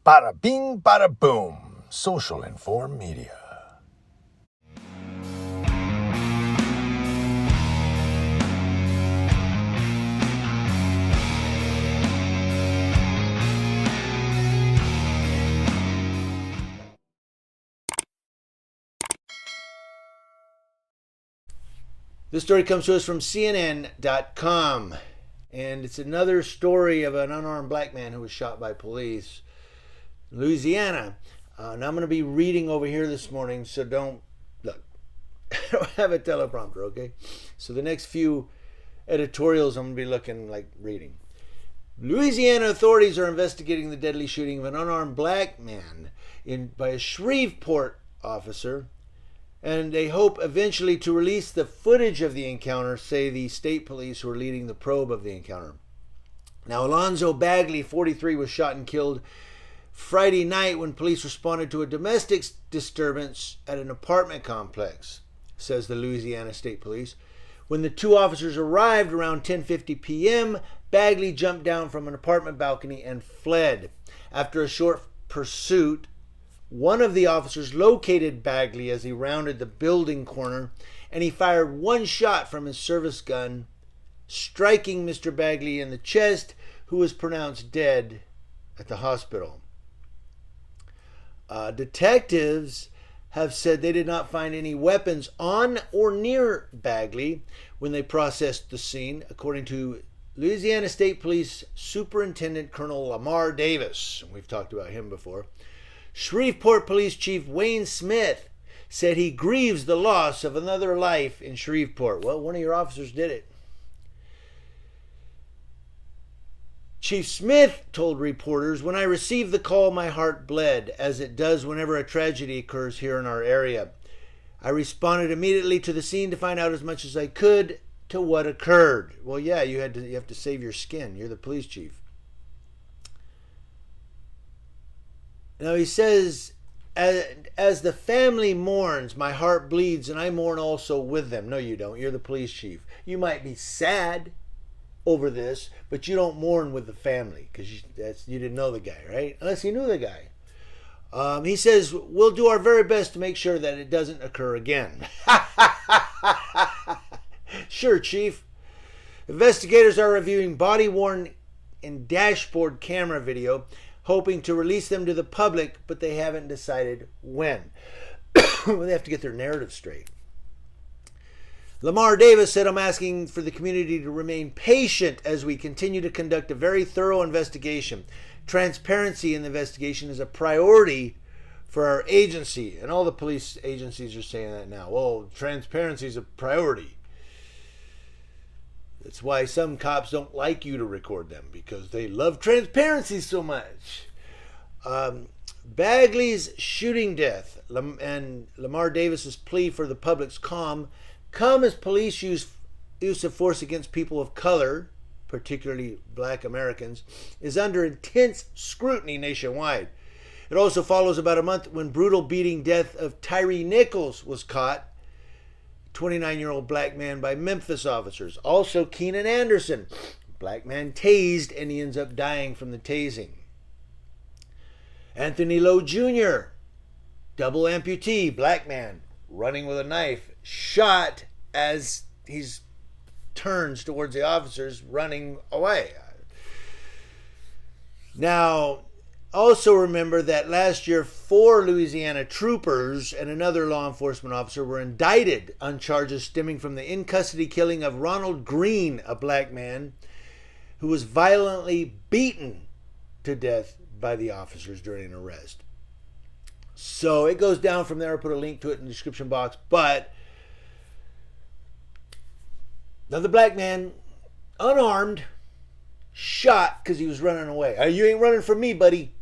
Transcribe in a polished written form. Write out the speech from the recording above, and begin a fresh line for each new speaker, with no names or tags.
Bada bing, bada boom. Social Informed Media.
This story comes to us from CNN.com, and it's another story of an unarmed black man who was shot by police in Louisiana. And I'm going to be reading over here this morning, so don't look. I don't have a teleprompter, okay? So the next few editorials I'm going to be looking like reading. Louisiana authorities are investigating the deadly shooting of an unarmed black man by a Shreveport officer, and they hope eventually to release the footage of the encounter, say the state police who are leading the probe of the encounter. Now, Alonzo Bagley, 43, was shot and killed Friday night when police responded to a domestic disturbance at an apartment complex, says the Louisiana State Police. When the two officers arrived around 10:50 p.m., Bagley jumped down from an apartment balcony and fled. After a short pursuit, one of the officers located Bagley as he rounded the building corner, and he fired one shot from his service gun, striking Mr. Bagley in the chest, who was pronounced dead at the hospital. Detectives have said they did not find any weapons on or near Bagley when they processed the scene, according to Louisiana State Police Superintendent Colonel Lamar Davis. We've talked about him before. Shreveport Police Chief Wayne Smith said he grieves the loss of another life in Shreveport. Well, one of your officers did it. Chief Smith told reporters, "When I received the call, my heart bled, as it does whenever a tragedy occurs here in our area. I responded immediately to the scene to find out as much as I could to what occurred." Well, yeah, you have to save your skin. You're the police chief. Now he says, as the family mourns, my heart bleeds, and I mourn also with them. No, you don't. You're the police chief. You might be sad over this, but you don't mourn with the family because you didn't know the guy, right? Unless you knew the guy. He says, we'll do our very best to make sure that it doesn't occur again. Sure, Chief. Investigators are reviewing body-worn and dashboard camera video, hoping to release them to the public, but they haven't decided when. They have to get their narrative straight. Lamar Davis said, "I'm asking for the community to remain patient as we continue to conduct a very thorough investigation. Transparency in the investigation is a priority for our agency." And all the police agencies are saying that now. Well, transparency is a priority. That's why some cops don't like you to record them, because they love transparency so much. Bagley's shooting death and Lamar Davis's plea for the public's calm come as police use of force against people of color, particularly black Americans, is under intense scrutiny nationwide. It also follows about a month when brutal beating death of Tyree Nichols was caught, 29-year-old black man, by Memphis officers. Also Keenan Anderson, black man tased, and he ends up dying from the tasing. Anthony Lowe Jr., double amputee, black man, running with a knife, shot as he turns towards the officers, running away. Now, also remember that last year 4 Louisiana troopers and another law enforcement officer were indicted on charges stemming from the in-custody killing of Ronald Green, a black man who was violently beaten to death by the officers during an arrest. So it goes down from there. I'll put a link to it in the description box. But another black man, unarmed, shot because he was running away. You ain't running from me, buddy.